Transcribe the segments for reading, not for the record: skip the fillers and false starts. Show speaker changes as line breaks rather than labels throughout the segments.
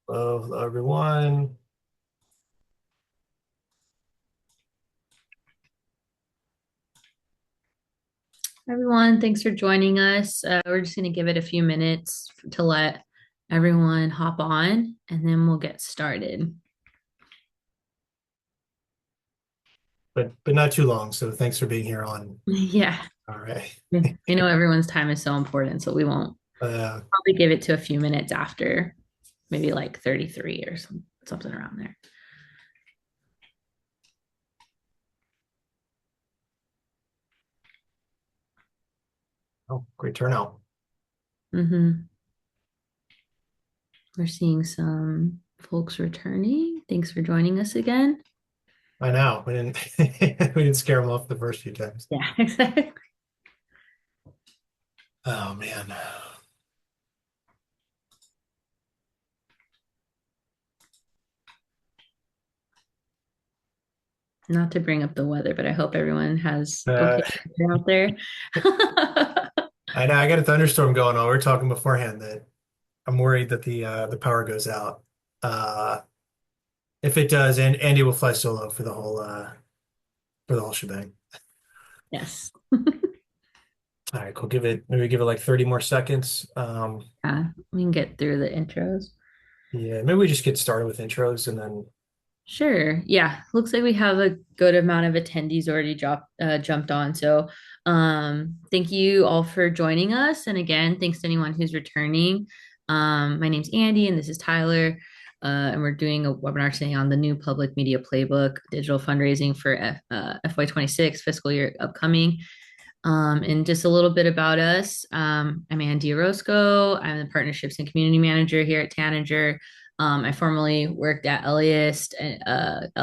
Hello, everyone.
Everyone, thanks for joining us. We're just going to give it a few minutes to let everyone hop on, and then we'll get started.
But not too long. So thanks for being here on.
Yeah,
All right.
I know everyone's time is so important, so we won't
Uh,
probably give it to a few minutes after, maybe like 33 or something around there.
oh, great turnout.
hmm We're seeing some folks returning. Thanks for joining us again.
I know we didn't we didn't scare them off the first few times.
Yeah, exactly.
Oh man.
Not to bring up the weather, but I hope everyone has
Uh,
okay weather out there.
I know I got a thunderstorm going on. We were talking beforehand that I'm worried that the power goes out. Uh, if it does, and Andy will fly solo for the whole shebang.
Yes.
All right, cool. Give it like 30 more seconds.
Yeah, we can get through the intros.
Yeah, maybe we just get started with intros and then
Sure. Yeah. Looks like we have a good amount of attendees already jumped on. So, thank you all for joining us. And again, thanks to anyone who's returning. My name's Andy, and this is Tyler. And we're doing a webinar today on the new public media playbook, digital fundraising for FY26 fiscal year upcoming. And just a little bit about us. I'm Andy Orozco. I'm the partnerships and community manager here at Tanager. I formerly worked at LAist,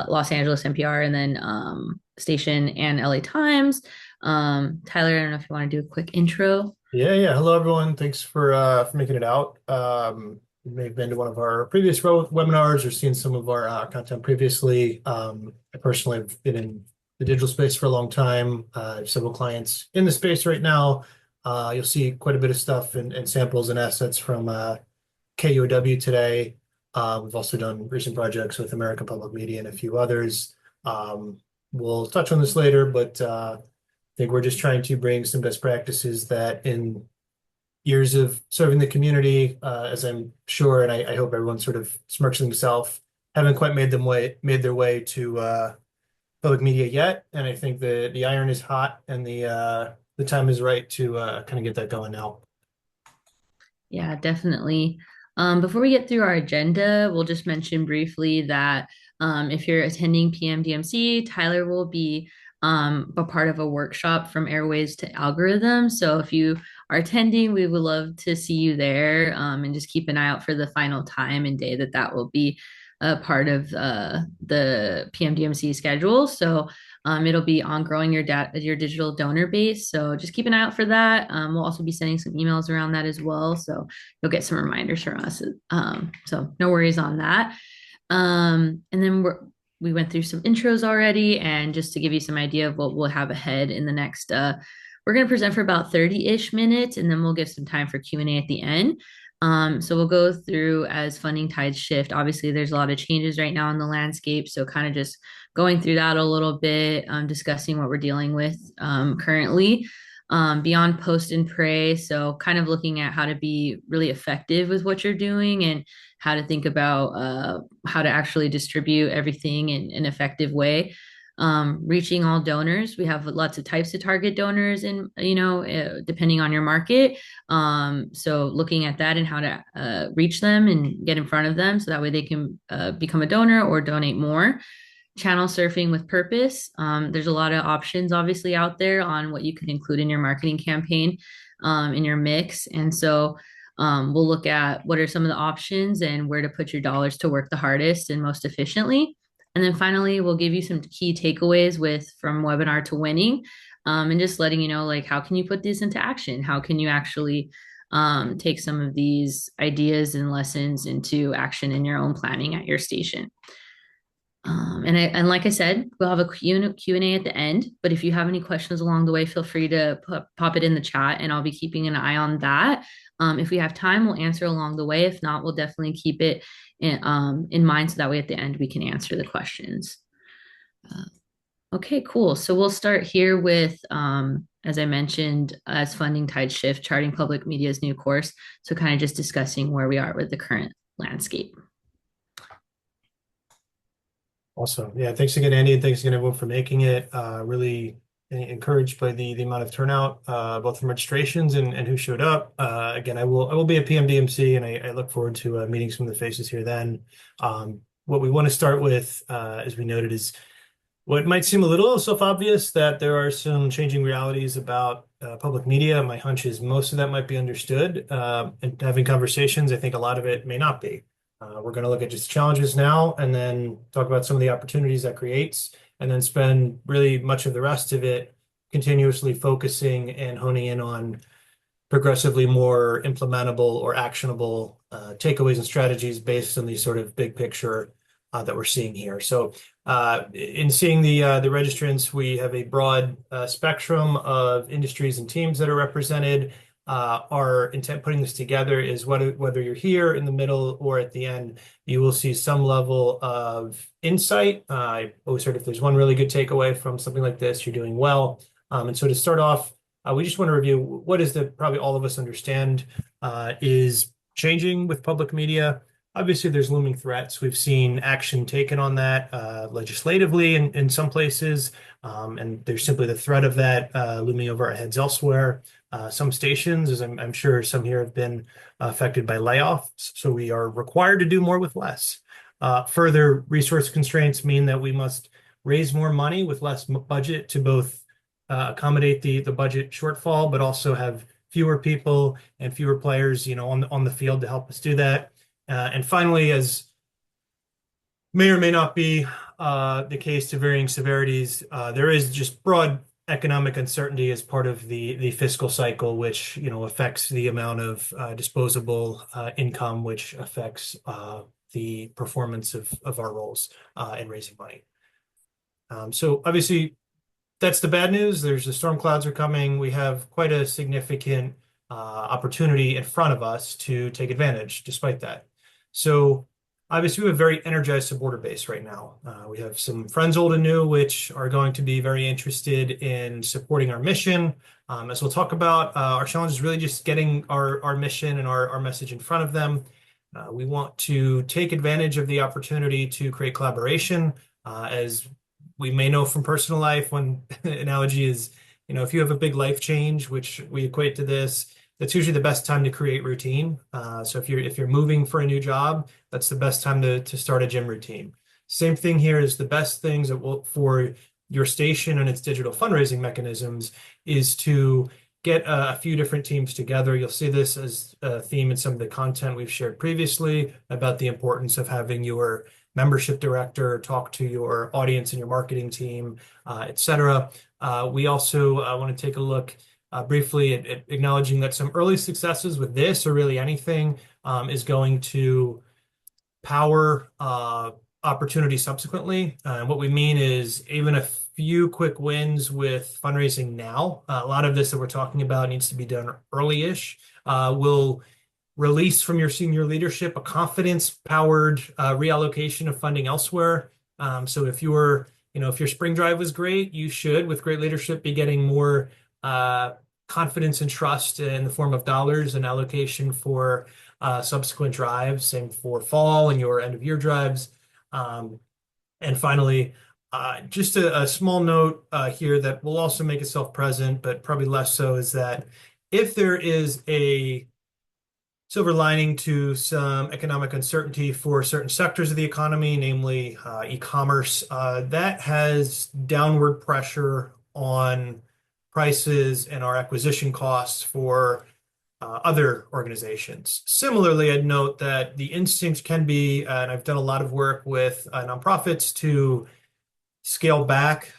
Los Angeles NPR, and then Station and LA Times. Tyler, I don't know if you want to do a quick intro.
yeah. Hello, everyone. Thanks for making it out. You may have been to one of our previous webinars or seen some of our content previously. I personally have been in the digital space for a long time. I have several clients in the space right now. You'll see quite a bit of stuff and samples and assets from KUOW today. We've also done recent projects with American Public Media and a few others. Um, we'll touch on this later, but think we're just trying to bring some best practices that in years of serving the community, as I'm sure, and I hope everyone sort of smirks themselves, haven't quite made their way to public media yet. And I think the iron is hot and the time is right to kind of get that going now.
Yeah, definitely. Before we get through our agenda, we'll just mention briefly that if you're attending PMDMC, Tyler will be a part of a workshop from airways to algorithms. So if you are attending, we would love to see you there, and just keep an eye out for the final time and day that will be a part of the PMDMC schedule. So it'll be on growing your digital donor base. So just keep an eye out for that. We'll also be sending some emails around that as well. So you'll get some reminders from us. So no worries on that. And then we went through some intros already, and just to give you some idea of what we'll have ahead in the next we're going to present for about 30-ish minutes, and then we'll give some time for Q&A at the end. So we'll go through as funding tides shift. Obviously, there's a lot of changes right now in the landscape. So kind of just going through that a little bit, discussing what we're dealing with currently. Beyond post and pray. So kind of looking at how to be really effective with what you're doing and how to think about how to actually distribute everything in an effective way. Reaching all donors. We have lots of types of target donors, and depending on your market. So looking at that and how to reach them and get in front of them, so that way they can become a donor or donate more. Channel surfing with purpose. There's a lot of options, obviously, out there on what you can include in your marketing campaign, in your mix, and so. We'll look at what are some of the options and where to put your dollars to work the hardest and most efficiently. And then finally, we'll give you some key takeaways with from webinar to winning, and just letting you know, like, how can you put this into action? How can you actually take some of these ideas and lessons into action in your own planning at your station? And like I said, we'll have a Q&A at the end. But if you have any questions along the way, feel free to pop it in the chat, and I'll be keeping an eye on that. If we have time, we'll answer along the way. If not, we'll definitely keep it in mind so that way at the end we can answer the questions. Uh, Okay, cool. So we'll start here with, as I mentioned, as funding tides shift, charting public media's new course. So kind of just discussing where we are with the current landscape.
Awesome. Yeah, thanks again, Andy, and thanks again, everyone, for making it. Really encouraged by the amount of turnout, both from registrations and who showed up. Again, I will be at PMDMC, and I look forward to meeting some of the faces here then. What we want to start with, as we noted, is what might seem a little self-obvious, that there are some changing realities about public media. My hunch is most of that might be understood. And having conversations, I think a lot of it may not be. We're going to look at just challenges now and then talk about some of the opportunities that creates, and then spend really much of the rest of it continuously focusing and honing in on progressively more implementable or actionable takeaways and strategies based on these sort of big picture that we're seeing here. So in seeing the registrants, we have a broad spectrum of industries and teams that are represented. Our intent putting this together is whether you're here in the middle or at the end, you will see some level of insight. I always heard if there's one really good takeaway from something like this, you're doing well. And so to start off, we just want to review what is that probably all of us understand is changing with public media. Obviously, there's looming threats. We've seen action taken on that legislatively in some places, and there's simply the threat of that looming over our heads elsewhere. Some stations, as I'm sure some here have been affected by layoffs, so we are required to do more with less. Further resource constraints mean that we must raise more money with less budget to both accommodate the budget shortfall, but also have fewer people and fewer players, on the field to help us do that. And finally, as may or may not be the case to varying severities, there is just broad economic uncertainty as part of the fiscal cycle, which affects the amount of disposable income, which affects the performance of our roles in raising money. So obviously, that's the bad news. The storm clouds are coming. We have quite a significant opportunity in front of us to take advantage despite that. So obviously we have a very energized supporter base right now. We have some friends old and new, which are going to be very interested in supporting our mission. As we'll talk about, our challenge is really just getting our mission and our message in front of them. We want to take advantage of the opportunity to create collaboration, as we may know from personal life. One analogy is, if you have a big life change, which we equate to this, that's usually the best time to create routine. So if you're moving for a new job, that's the best time to start a gym routine. Same thing here is the best things for your station and its digital fundraising mechanisms is to get a few different teams together. You'll see this as a theme in some of the content we've shared previously about the importance of having your membership director talk to your audience and your marketing team, et cetera. We also want to take a look briefly at acknowledging that some early successes with this, or really anything, is going to power opportunity subsequently. And what we mean is even a few quick wins with fundraising now. A lot of this that we're talking about needs to be done early-ish. Will release from your senior leadership a confidence-powered reallocation of funding elsewhere. So if your spring drive was great, you should, with great leadership, be getting more confidence and trust in the form of dollars and allocation for subsequent drives. Same for fall and your end of year drives. And finally, just a small note here that will also make itself present, but probably less so, is that if there is a silver lining to some economic uncertainty for certain sectors of the economy, namely e-commerce, that has downward pressure on prices and our acquisition costs for other organizations. Similarly, I'd note that the instinct can be, and I've done a lot of work with nonprofits to scale back.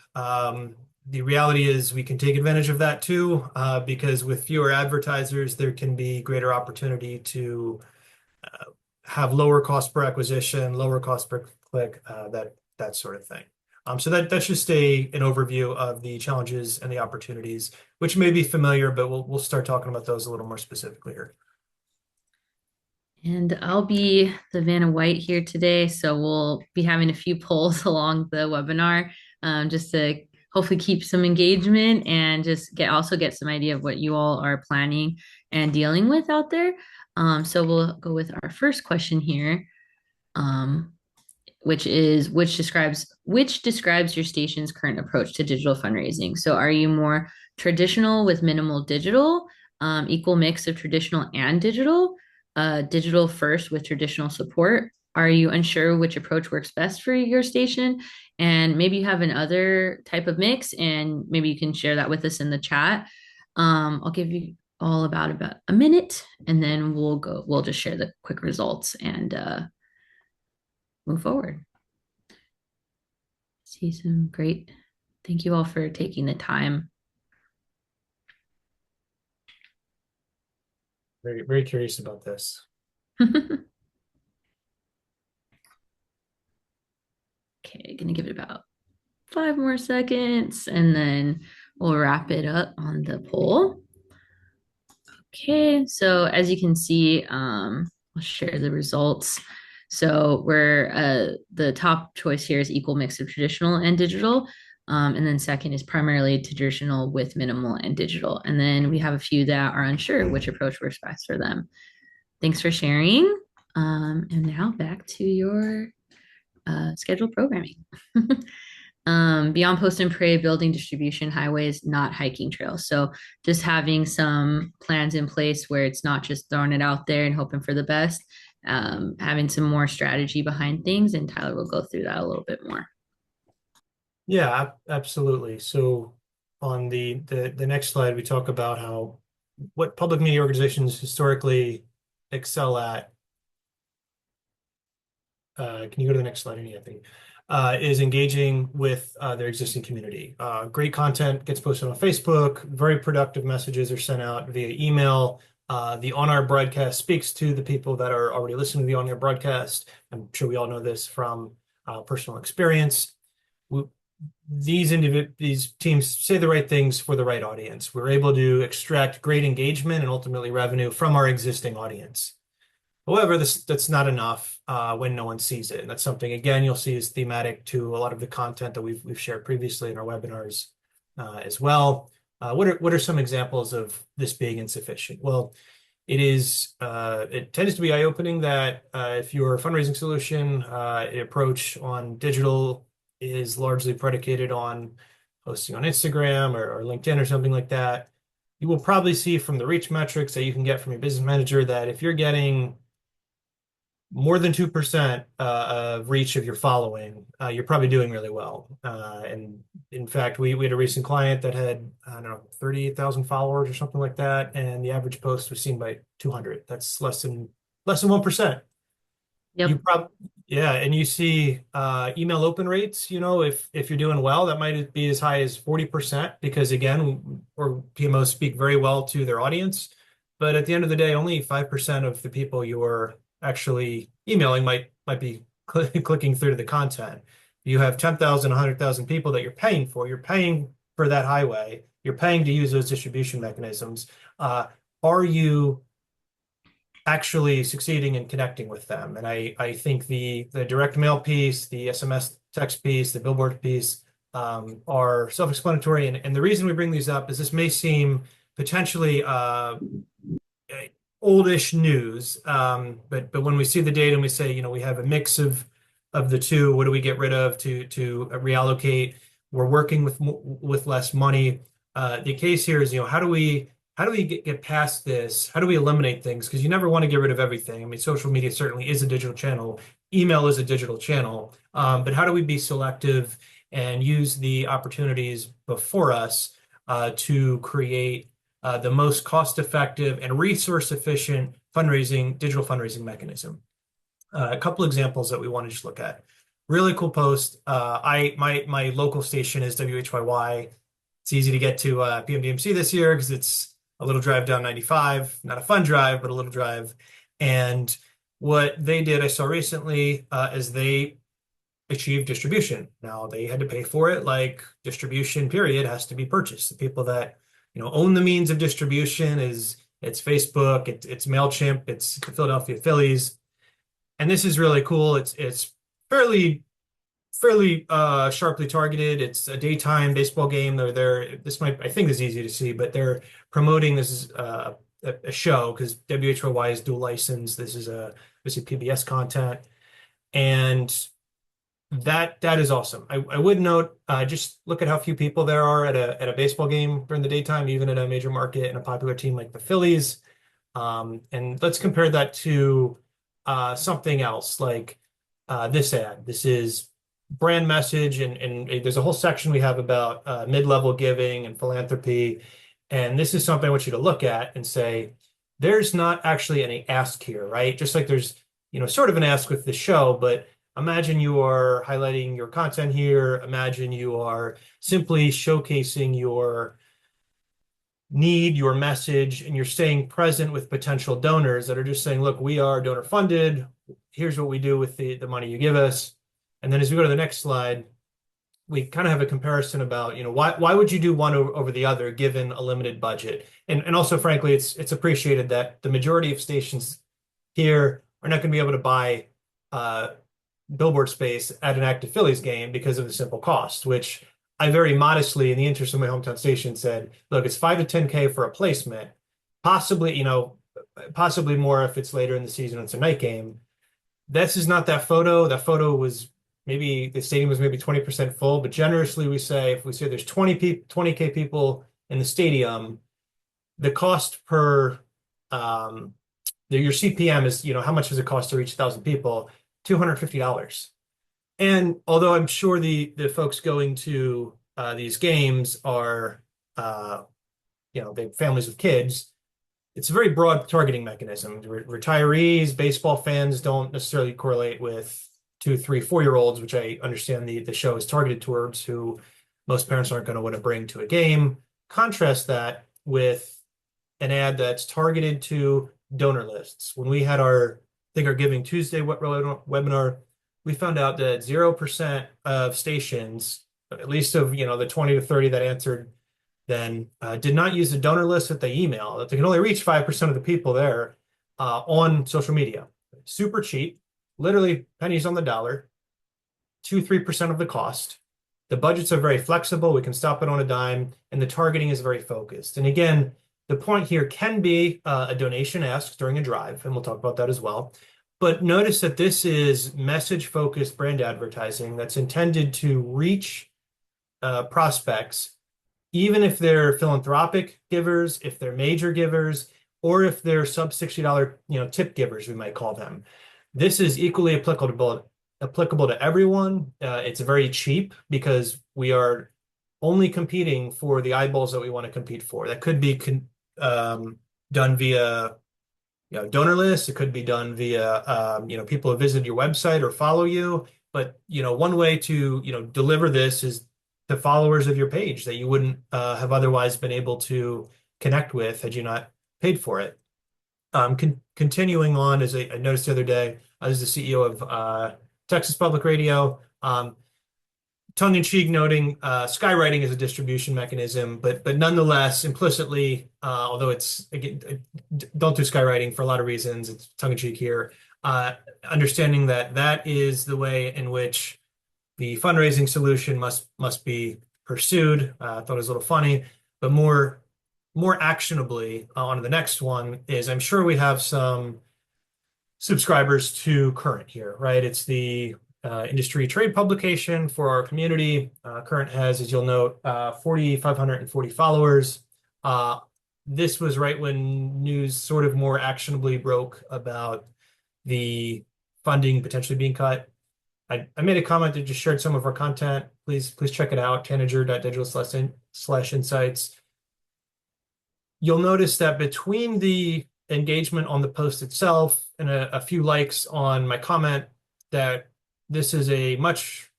The reality is we can take advantage of that too, because with fewer advertisers, there can be greater opportunity to have lower cost per acquisition, lower cost per click, that sort of thing. So that's just an overview of the challenges and the opportunities, which may be familiar, but we'll start talking about those a little more specifically here.
And I'll be the Vanna White here today. So we'll be having a few polls along the webinar, just to hopefully keep some engagement and just get some idea of what you all are planning and dealing with out there. So we'll go with our first question here. Um, which describes your station's current approach to digital fundraising. So are you more traditional with minimal digital, equal mix of traditional and digital, digital first with traditional support? Are you unsure which approach works best for your station? And maybe you have another type of mix, and maybe you can share that with us in the chat. I'll give you all about a minute, and then we'll just share the quick results and move forward. See some great. Thank you all for taking the time.
Very, very curious about this.
Okay, gonna give it about 5 more seconds and then we'll wrap it up on the poll. Okay, so as you can see, I'll share the results. So we're the top choice here is equal mix of traditional and digital. And then second is primarily traditional with minimal and digital. And then we have a few that are unsure which approach works best for them. Thanks for sharing. And now back to your scheduled programming. Beyond post and pray, building distribution highways, not hiking trails. So just having some plans in place where it's not just throwing it out there and hoping for the best, having some more strategy behind things. And Tyler will go through that a little bit more.
Yeah, absolutely. So on the next slide, we talk about how what public media organizations historically excel at. Can you go to the next slide, Anthony? Is engaging with their existing community. Great content gets posted on Facebook. Very productive messages are sent out via email. The on-air broadcast speaks to the people that are already listening to the on-air broadcast. I'm sure we all know this from personal experience. These teams say the right things for the right audience. We're able to extract great engagement and ultimately revenue from our existing audience. However, that's not enough when no one sees it. And that's something, again, you'll see is thematic to a lot of the content that we've shared previously in our webinars as well. What are some examples of this being insufficient? Well, it tends to be eye-opening that if your fundraising solution approach on digital is largely predicated on posting on Instagram or LinkedIn or something like that, you will probably see from the reach metrics that you can get from your business manager that if you're getting more than 2% of reach of your following, you're probably doing really well. And in fact, we had a recent client that had, I don't know, 38,000 followers or something like that. And the average post was seen by 200. That's less than 1%. You
Yep.
probably, yeah. And you see email open rates, if you're doing well, that might be as high as 40% because again, or PMOs speak very well to their audience. But at the end of the day, only 5% of the people you're actually emailing might be clicking through to the content. You have 10,000, 100,000 people that you're paying for. You're paying for that highway. You're paying to use those distribution mechanisms. Are you actually succeeding in connecting with them? And I think the direct mail piece, the SMS text piece, the billboard piece are self-explanatory. And the reason we bring these up is this may seem potentially oldish news, but when we see the data and we say, we have a mix of the two, what do we get rid of to reallocate? We're working with less money. The case here is, how do we get past this? How do we eliminate things? Because you never want to get rid of everything. I mean, social media certainly is a digital channel. Email is a digital channel. But how do we be selective and use the opportunities before us to create the most cost-effective and resource-efficient digital fundraising mechanism? A couple examples that we want to just look at. Really cool post. My local station is WHYY. It's easy to get to PMDMC this year because it's a little drive down 95, not a fun drive, but a little drive. And what they did, I saw recently, is they achieved distribution. Now they had to pay for it, like distribution period has to be purchased. The people that own the means of distribution is it's Facebook, it's MailChimp, it's the Philadelphia Phillies. And this is really cool. It's fairly sharply targeted. It's a daytime baseball game. This might, I think, is easy to see, but they're promoting this is a show because WHYY is dual license. This is PBS content, and that is awesome. I would note, just look at how few people there are at a baseball game during the daytime, even at a major market and a popular team like the Phillies. And let's compare that to something else like this ad. This is brand message, and there's a whole section we have about mid-level giving and philanthropy. And this is something I want you to look at and say, there's not actually any ask here, right? Just like there's, sort of an ask with the show, but imagine you are highlighting your content here. Imagine you are simply showcasing your need, your message, and you're staying present with potential donors that are just saying, look, we are donor funded. Here's what we do with the money you give us. And then as we go to the next slide, we kind of have a comparison about, why would you do one over the other given a limited budget? And also, frankly, it's appreciated that the majority of stations here are not going to be able to buy billboard space at an active Phillies game because of the simple cost, which I very modestly, in the interest of my hometown station, said, look, it's 5 to 10K for a placement, possibly, possibly more if it's later in the season, it's a night game. This is not that photo. That photo was maybe the stadium was maybe 20% full, but generously we say if we say there's 20K people in the stadium, the cost per your CPM is, how much does it cost to reach 1,000 people? $250. And although I'm sure the folks going to these games are, they have families with kids, it's a very broad targeting mechanism. Retirees, baseball fans don't necessarily correlate with 2, 3, 4-year-olds, which I understand the show is targeted towards, who most parents aren't going to want to bring to a game. Contrast that with an ad that's targeted to donor lists. When we had our Giving Tuesday webinar, we found out that 0% of stations, at least of the 20 to 30 that answered, then did not use the donor list that they email. That they can only reach 5% of the people there on social media. Super cheap, literally pennies on the dollar, 2-3% of the cost. The budgets are very flexible. We can stop it on a dime, and the targeting is very focused. And again, the point here can be a donation asked during a drive, and we'll talk about that as well. But notice that this is message-focused brand advertising that's intended to reach prospects, even if they're philanthropic givers, if they're major givers, or if they're sub $60, tip givers, we might call them. This is equally applicable to everyone. It's very cheap because we are only competing for the eyeballs that we want to compete for. That could be done via donor lists. It could be done via people who visit your website or follow you. But one way to deliver this is to followers of your page that you wouldn't have otherwise been able to connect with had you not paid for it. Continuing on, as I noticed the other day, I was the CEO of Texas Public Radio. Tongue-in-cheek noting skywriting is a distribution mechanism, but nonetheless, implicitly, although it's, again, don't do skywriting for a lot of reasons, it's tongue-in-cheek here, understanding that is the way in which the fundraising solution must be pursued. I thought it was a little funny, but more actionably, on to the next one is I'm sure we have some subscribers to Current here, right? It's the industry trade publication for our community. Current has, as you'll note, 4,540 followers. This was right when news sort of more actionably broke about the funding potentially being cut. I made a comment that just shared some of our content. Please check it out, tanager.digital/insights. You'll notice that between the engagement on the post itself and a few likes on my comment, that this is a much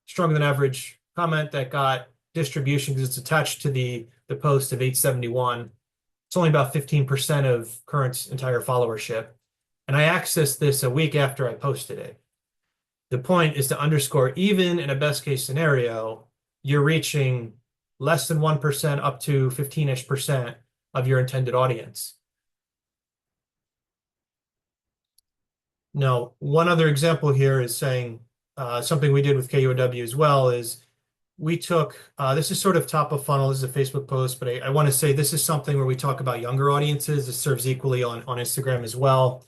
stronger than average comment that got distribution because it's attached to the post of 871. It's only about 15% of Current's entire followership. And I accessed this a week after I posted it. The point is to underscore, even in a best case scenario, you're reaching less than 1% up to 15-ish% of your intended audience. No, one other example here is saying something we did with KUOW as well is we took this is sort of top of funnel. This is a Facebook post, but I want to say this is something where we talk about younger audiences. This serves equally on Instagram as well.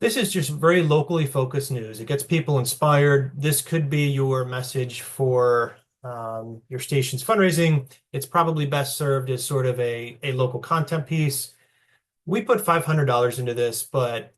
This is just very locally focused news. It gets people inspired. This could be your message for your station's fundraising. It's probably best served as sort of a local content piece. We put $500 into this, but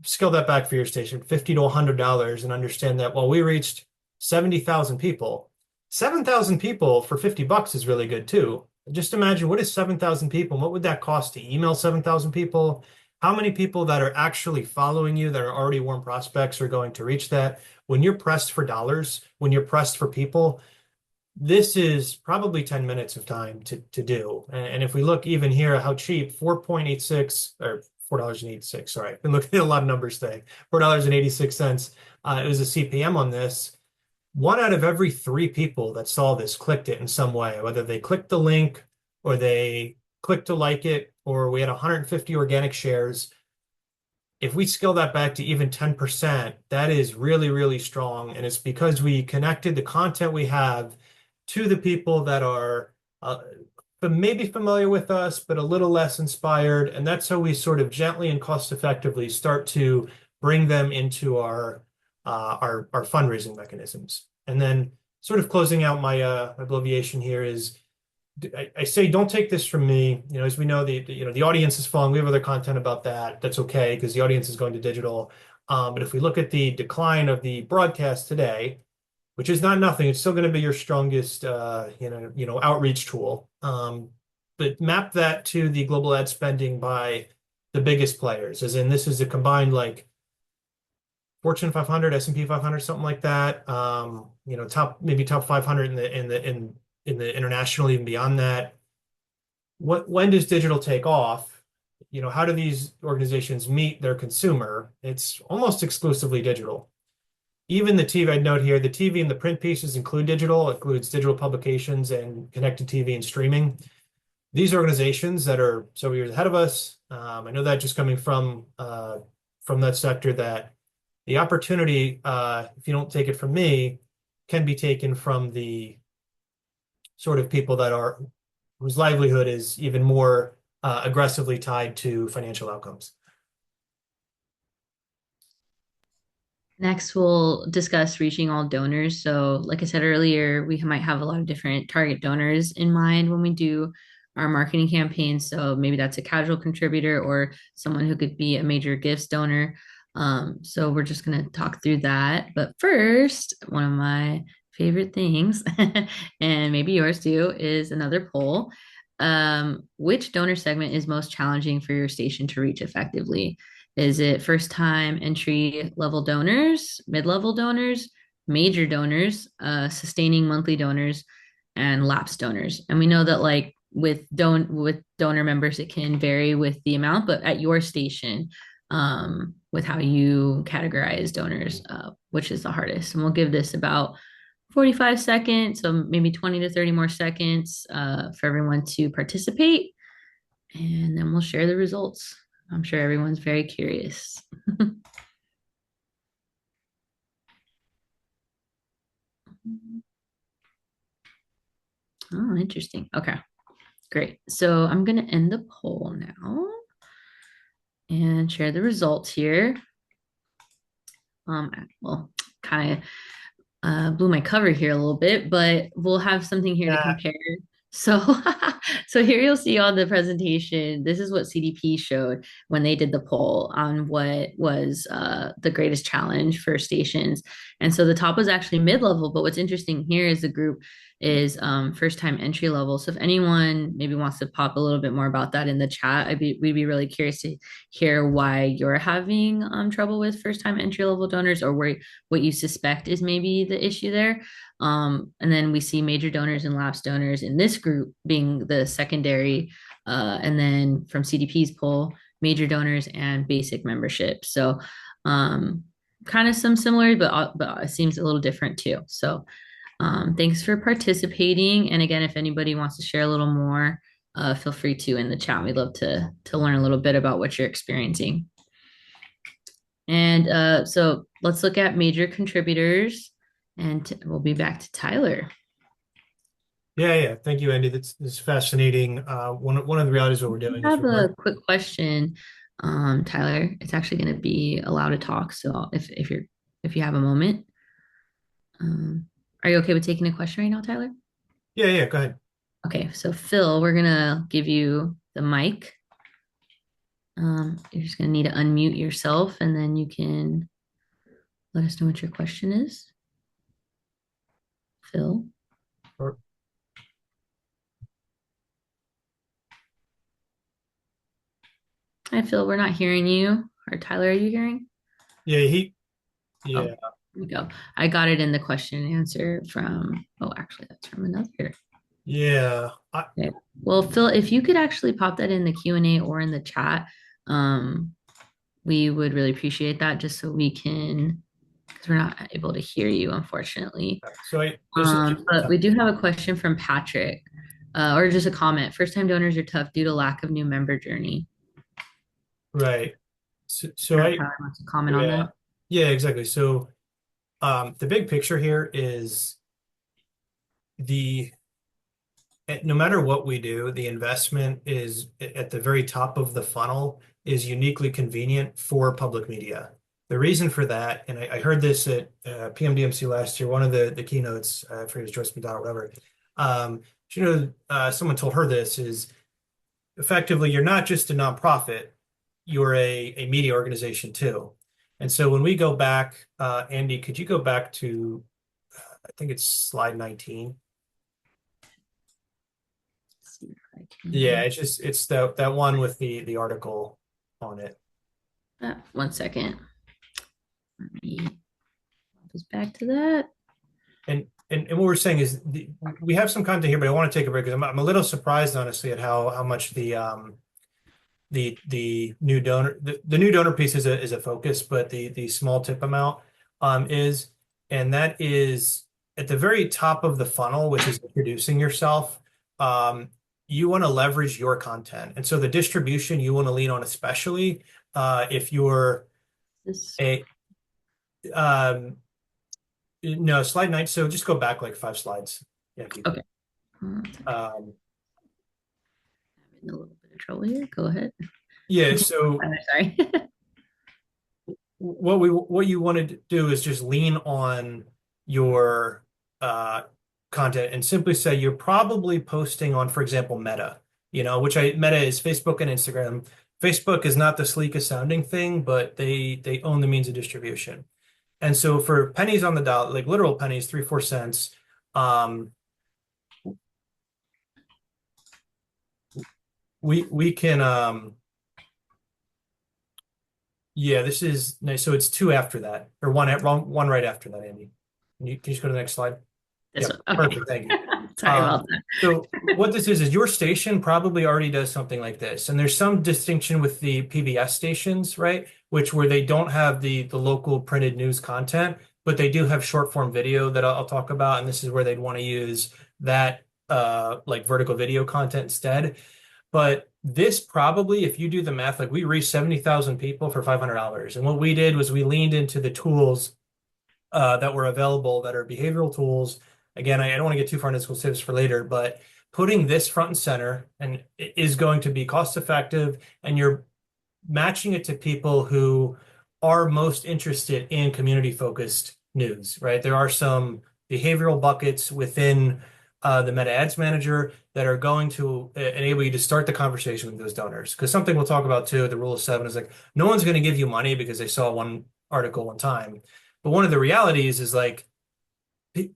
scale that back for your station, $50 to $100, and understand that while we reached 70,000 people, 7,000 people for $50 is really good too. Just imagine what is 7,000 people and what would that cost to email 7,000 people? How many people that are actually following you that are already warm prospects are going to reach that? When you're pressed for dollars, when you're pressed for people, this is probably 10 minutes of time to do. And if we look even here, how cheap, 4.86 or $4.86, sorry, I've been looking at a lot of numbers today, $4.86. It was a CPM on this. One out of every three people that saw this clicked it in some way, whether they clicked the link or they clicked to like it, or we had 150 organic shares. If we scale that back to even 10%, that is really, really strong. And it's because we connected the content we have to the people that are maybe familiar with us, but a little less inspired. And that's how we sort of gently and cost effectively start to bring them into our fundraising mechanisms. And then sort of closing out my abbreviation here is I say don't take this from me. You know, as we know, the audience is falling. We have other content about that. That's okay because the audience is going to digital. But if we look at the decline of the broadcast today, which is not nothing, it's still going to be your strongest outreach tool. But map that to the global ad spending by the biggest players, as in this is a combined like Fortune 500, S&P 500, something like that. Top 500 in the international, even beyond that. When does digital take off? You know, how do these organizations meet their consumer? It's almost exclusively digital. Even the TV, I'd note here, the TV and the print pieces include digital, it includes digital publications and connected TV and streaming. These organizations that are several years ahead of us, I know that just coming from that sector, that the opportunity, if you don't take it from me, can be taken from the sort of people that are whose livelihood is even more aggressively tied to financial outcomes.
Next, we'll discuss reaching all donors. So, like I said earlier, we might have a lot of different target donors in mind when we do our marketing campaign. So, maybe that's a casual contributor or someone who could be a major gifts donor. So, we're just going to talk through that. But first, one of my favorite things, and maybe yours too, is another poll. Which donor segment is most challenging for your station to reach effectively? Is it first time entry level donors, mid level donors, major donors, sustaining monthly donors, and lapsed donors? And we know that like with donor members, it can vary with the amount, but at your station, with how you categorize donors, which is the hardest. And we'll give this about 45 seconds, so maybe 20 to 30 more seconds for everyone to participate. And then we'll share the results. I'm sure everyone's very curious. Oh, interesting. Okay, great. So I'm going to end the poll now and share the results here. Well, kind of blew my cover here a little bit, but we'll have something here to compare. So, so here you'll see on the presentation, this is what CDP showed when they did the poll on what was the greatest challenge for stations. And so the top was actually mid-level, but what's interesting here is the group is first-time entry level. So if anyone maybe wants to pop a little bit more about that in the chat, we'd be really curious to hear why you're having trouble with first-time entry level donors, or what you suspect is maybe the issue there. And then we see major donors and lapsed donors in this group being the secondary. And then from CDP's poll, major donors and basic membership. So kind of some similar, but it seems a little different too. So thanks for participating. And again, if anybody wants to share a little more, feel free to in the chat. We'd love to learn a little bit about what you're experiencing. And so let's look at major contributors, and we'll be back to Tyler.
Yeah. Thank you, Andy. This is fascinating. One of the realities of what we're
I
doing is
have
we're learning.
a quick question, Tyler. It's actually going to be allowed to talk, so if you have a moment, um, are you okay with taking a question right now, Tyler?
Yeah. Go ahead.
Okay, so Phil, we're gonna give you the mic. You're just gonna need to unmute yourself, and then you can let us know what your question is, Phil.
Or-
Hi, Phil. We're not hearing you. Or Tyler, are you hearing?
Yeah.
Oh,
Yeah.
here we go. I got it in the question and answer from. Oh, actually, that's from another.
Yeah.
Okay. Well, Phil, if you could actually pop that in the Q&A or in the chat, um, we would really appreciate that just so we can, because we're not able to hear you, unfortunately.
So this is
But we do have a question from Patrick, or just a comment. First-time donors are tough due to lack of new member journey.
right.
I
So
don't know if Tyler wants to comment on
yeah.
that.
Yeah, exactly. So the big picture here is the no matter what we do, the investment is at the very top of the funnel is uniquely convenient for public media. The reason for that, and I heard this at PMDMC last year, one of the keynotes, I forget it was Joyce McDonald, whatever. Um, someone told her this is effectively you're not just a nonprofit, you're a media organization too. And so when we go back, Andy, could you go back to, I think it's slide 19?
Let's see if I
Yeah,
can.
it's that one with the article on it.
1 second. Let me this back to that.
And what we're saying is we have some content here, but I want to take a break because I'm a little surprised honestly at how much the new donor the new donor piece is a focus, but the small tip amount is, and that is at the very top of the funnel, which is introducing yourself. Um, you want to leverage your content, and so the distribution you want to lean on, especially if you're
This
a no slide 9. So just go back like 5 slides, yeah, if you could.
okay. I'm
Um,
in a little bit of trouble here. Go ahead.
yeah,
Continue.
so
Sorry.
what you want to do is just lean on your content and simply say you're probably posting on, for example, Meta, Meta is Facebook and Instagram. Facebook is not the sleekest sounding thing, but they own the means of distribution. And so for pennies on the dollar, like literal pennies, 3, 4 cents, um, we can yeah, this is nice. So it's two after that, or one right after that, Andy. Can you just go to the next slide?
This
Yep,
one. Okay.
perfect. Thank you.
Sorry about that.
So what this is your station probably already does something like this, and there's some distinction with the PBS stations, right? Which where they don't have the local printed news content, but they do have short form video that I'll talk about, and this is where they'd want to use that like vertical video content instead. But this probably, if you do the math, like we reached 70,000 people for $500. And what we did was we leaned into the tools that were available that are behavioral tools. Again, I don't want to get too far into this, we'll save this for later, but putting this front and center and is going to be cost effective, and you're matching it to people who are most interested in community focused news, right? There are some behavioral buckets within the Meta Ads Manager that are going to enable you to start the conversation with those donors. Because something we'll talk about too, the rule of seven is like, no one's going to give you money because they saw one article one time. But one of the realities is like,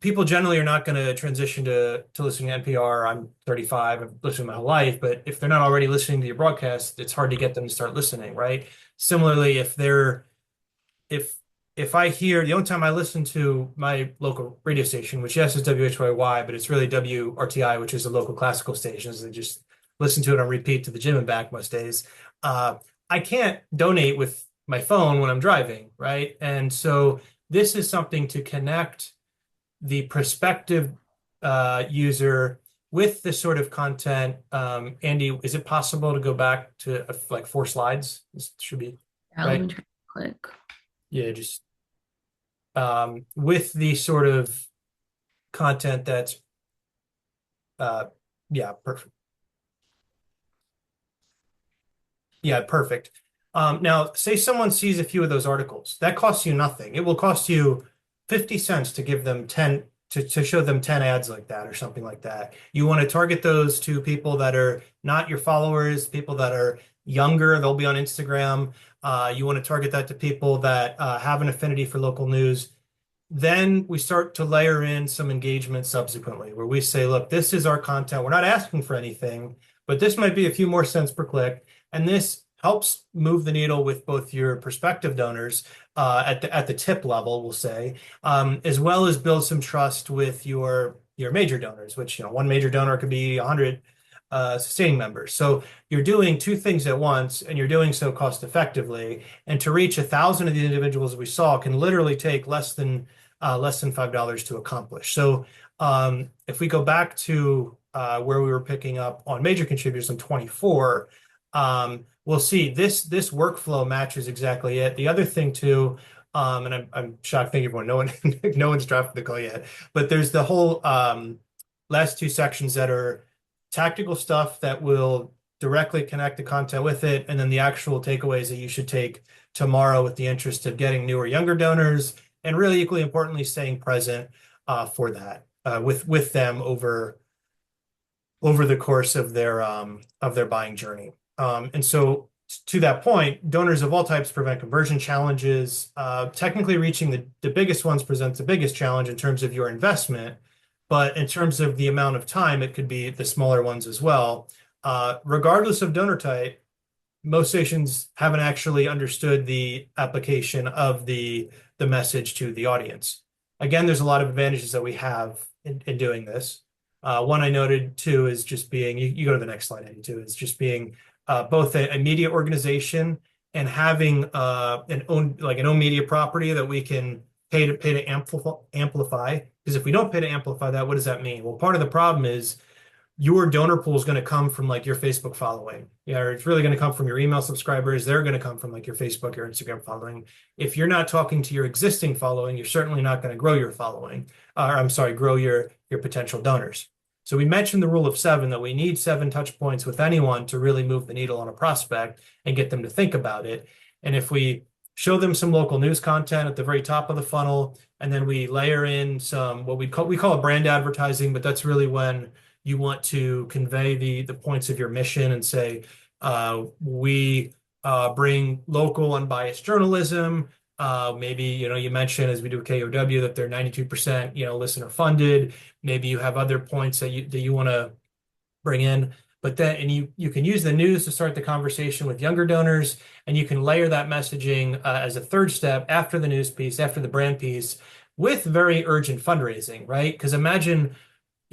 people generally are not going to transition to listening to NPR. I'm 35. I've listened my whole life, but if they're not already listening to your broadcast, it's hard to get them to start listening, right? Similarly, if if I hear the only time I listen to my local radio station, which yes is WHYY, but it's really WRTI, which is a local classical station, so they just listen to it on repeat to the gym and back most days. Uh, I can't donate with my phone when I'm driving, right? And so this is something to connect the prospective user with this sort of content. Andy, is it possible to go back to like 4 slides? This should be
Yeah, let
right.
me try to click.
yeah, just with the sort of content that's uh, yeah, perfect. Yeah, perfect. Now, say someone sees a few of those articles. That costs you nothing. It will cost you 50 cents to give them 10 to show them 10 ads like that or something like that. You want to target those to people that are not your followers, people that are younger, they'll be on Instagram. You want to target that to people that have an affinity for local news. Then we start to layer in some engagement subsequently, where we say, look, this is our content. We're not asking for anything, but this might be a few more cents per click. And this helps move the needle with both your prospective donors at the tip level, we'll say, as well as build some trust with your major donors, which, one major donor could be 100 sustaining members. So you're doing two things at once, and you're doing so cost effectively. And to reach 1,000 of the individuals we saw can literally take less than $5 to accomplish. So if we go back to where we were picking up on major contributors in 24, we'll see this workflow matches exactly it. The other thing too, and I'm shocked, thank everyone, no one's drafted the call yet, but there's the whole last two sections that are tactical stuff that will directly connect the content with it, and then the actual takeaways that you should take tomorrow with the interest of getting newer, younger donors, and really equally importantly, staying present for that with them over the course of their buying journey. And so to that point, donors of all types prevent conversion challenges. Technically reaching the biggest ones presents the biggest challenge in terms of your investment, but in terms of the amount of time, it could be the smaller ones as well. Regardless of donor type, most stations haven't actually understood the application of the message to the audience. Again, there's a lot of advantages that we have in doing this. One I noted too is just being, you go to the next slide, Eddie, too, is just being both a media organization and having an own media property that we can pay to amplify. Because if we don't pay to amplify that, what does that mean? Well, part of the problem is your donor pool is going to come from like your Facebook following. Yeah, or it's really going to come from your email subscribers. They're going to come from like your Facebook or Instagram following. If you're not talking to your existing following, you're certainly not going to grow your following. Or I'm sorry, grow your potential donors. So we mentioned the rule of seven, that we need 7 touch points with anyone to really move the needle on a prospect and get them to think about it. And if we show them some local news content at the very top of the funnel, and then we layer in some what we call it brand advertising, but that's really when you want to convey the points of your mission and say, we bring local unbiased journalism. Maybe, you mentioned, as we do with KOW, that they're 92%, listener funded. Maybe you have other points that you want to bring in. But then, and you can use the news to start the conversation with younger donors, and you can layer that messaging as a third step after the news piece, after the brand piece, with very urgent fundraising, right? Because imagine,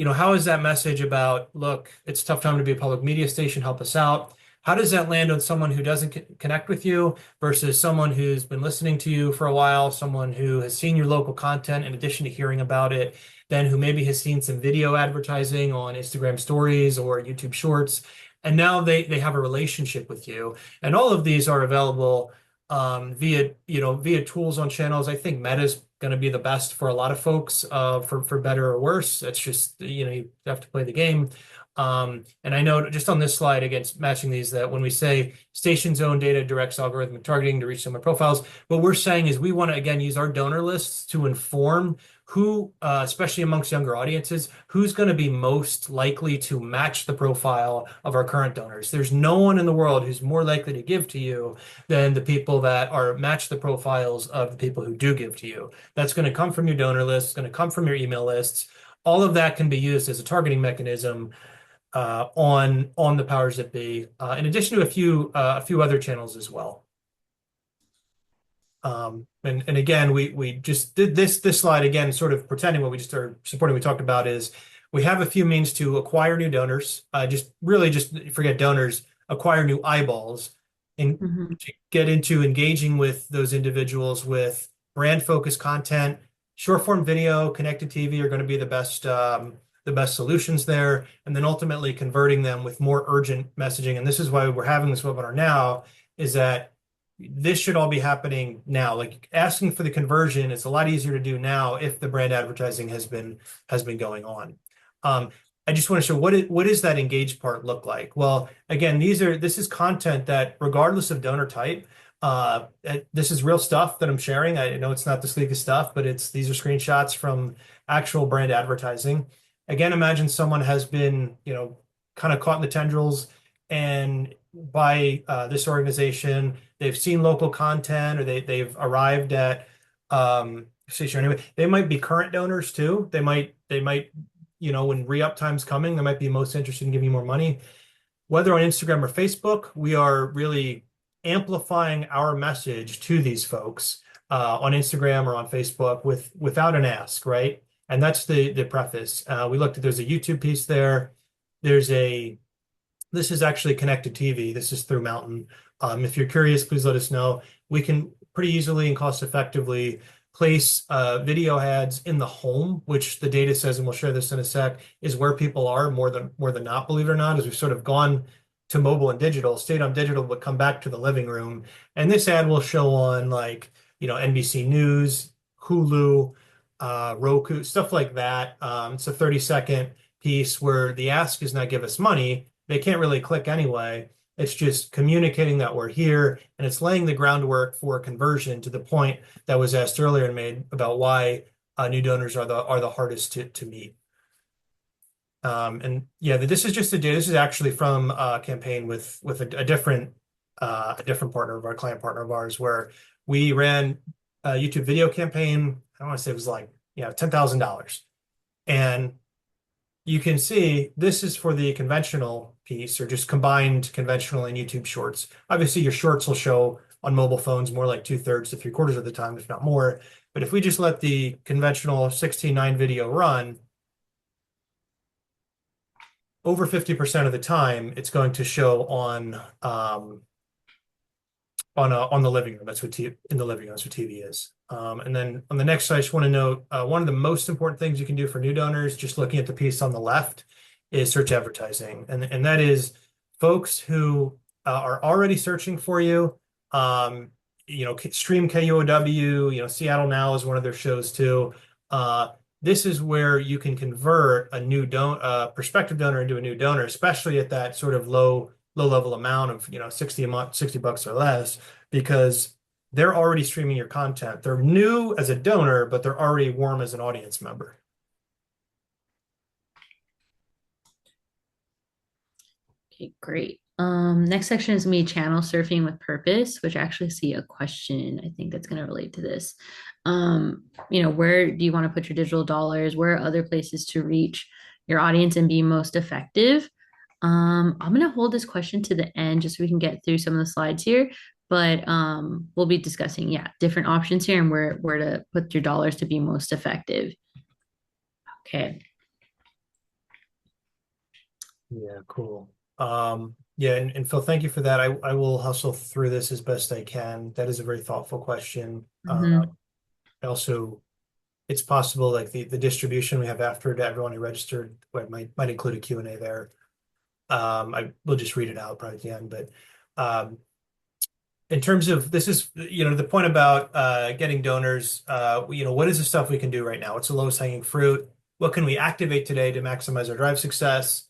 how is that message about, look, it's a tough time to be a public media station, help us out? How does that land on someone who doesn't connect with you versus someone who's been listening to you for a while, someone who has seen your local content in addition to hearing about it, then who maybe has seen some video advertising on Instagram stories or YouTube Shorts, and now they have a relationship with you. And all of these are available via tools on channels. I think Meta's going to be the best for a lot of folks, for better or worse. It's just, you have to play the game. And I know just on this slide, against matching these, that when we say station's own data directs algorithmic targeting to reach similar profiles, what we're saying is we want to, again, use our donor lists to inform who, especially amongst younger audiences, who's going to be most likely to match the profile of our current donors. There's no one in the world who's more likely to give to you than the people that are match the profiles of the people who do give to you. That's going to come from your donor list, it's going to come from your email lists. All of that can be used as a targeting mechanism on the powers that be, in addition to a few other channels as well. And again, we just did this slide again, sort of pretending what we just are supporting. We talked about is we have a few means to acquire new donors. Just forget donors, acquire new eyeballs, and to get into engaging with those individuals with brand focused content. Short form video, connected TV are going to be the best solutions there, and then ultimately converting them with more urgent messaging. And this is why we're having this webinar now, is that this should all be happening now. Like asking for the conversion is a lot easier to do now if the brand advertising has been going on. I just want to show what does that engaged part look like? Well, again, this is content that regardless of donor type, this is real stuff that I'm sharing. I know it's not the sleekest stuff, but these are screenshots from actual brand advertising. Again, imagine someone has been, kind of caught in the tendrils and by this organization, they've seen local content or they've arrived at station anyway. They might be current donors too. They might, when re-up time's coming, they might be most interested in giving you more money. Whether on Instagram or Facebook, we are really amplifying our message to these folks on Instagram or on Facebook without an ask, right? And that's the preface. We looked at there's a YouTube piece there. This is actually connected TV. This is through Mountain. If you're curious, please let us know. We can pretty easily and cost effectively place video ads in the home, which the data says, and we'll share this in a sec, is where people are more than not, believe it or not, as we've sort of gone to mobile and digital, stayed on digital, but come back to the living room. And this ad will show on like, NBC News, Hulu, Roku, stuff like that. It's a 30-second piece where the ask is not give us money. They can't really click anyway. It's just communicating that we're here, and it's laying the groundwork for conversion to the point that was asked earlier and made about why new donors are the hardest to meet. And yeah, this is just this is actually from a campaign with a different partner of our client partner of ours, where we ran a YouTube video campaign. I want to say it was like $10,000, and you can see this is for the conventional piece or just combined conventional and YouTube shorts. Obviously, your shorts will show on mobile phones more like 2/3 to 3/4 of the time, if not more. But if we just let the conventional 16:9 video run, over 50% of the time, it's going to show on the living room. That's what in the living room. That's what TV is. And then on the next slide, I just want to note one of the most important things you can do for new donors, just looking at the piece on the left, is search advertising, and that is folks who are already searching for you. Stream KUOW. Seattle Now is one of their shows too. This is where you can convert a new prospective donor into a new donor, especially at that sort of low level amount of 60 a month, $60 or less, because they're already streaming your content. They're new as a donor, but they're already warm as an audience member.
Okay, great. Next section is me channel surfing with purpose, which I actually see a question I think that's going to relate to this. Where do you want to put your digital dollars? Where are other places to reach your audience and be most effective? I'm going to hold this question to the end just so we can get through some of the slides here, but we'll be discussing, different options here and where to put your dollars to be most effective. Okay.
Yeah, cool. And Phil, thank you for that. I will hustle through this as best I can. That is a very thoughtful question. Also, it's possible like the distribution we have after to everyone who registered might include a Q&A there. I will just read it out probably at the end, but in terms of this is the point about getting donors, what is the stuff we can do right now? What's the lowest hanging fruit? What can we activate today to maximize our drive success?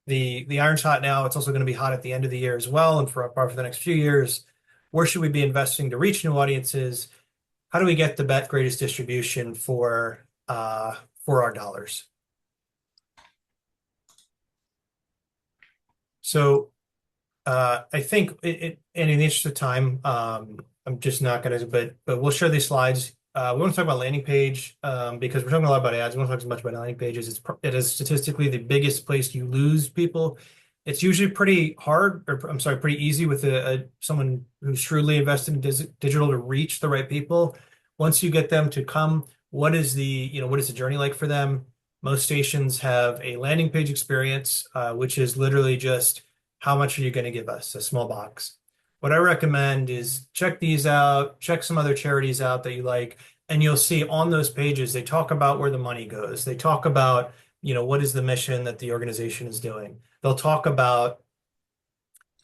The iron's hot now. It's also going to be hot at the end of the year as well, and for the next few years. Where should we be investing to reach new audiences? How do we get the greatest distribution for our dollars? So I think and in the interest of time, I'm just not going to, but we'll share these slides. We want to talk about landing page because we're talking a lot about ads. We won't talk as much about landing pages. It is statistically the biggest place you lose people. It's usually pretty hard, or I'm sorry, pretty easy with someone who's shrewdly invested in digital to reach the right people. Once you get them to come, what is the journey like for them? Most stations have a landing page experience, which is literally just how much are you going to give us? A small box. What I recommend is check these out, check some other charities out that you like, and you'll see on those pages, they talk about where the money goes. They talk about, what is the mission that the organization is doing. They'll talk about,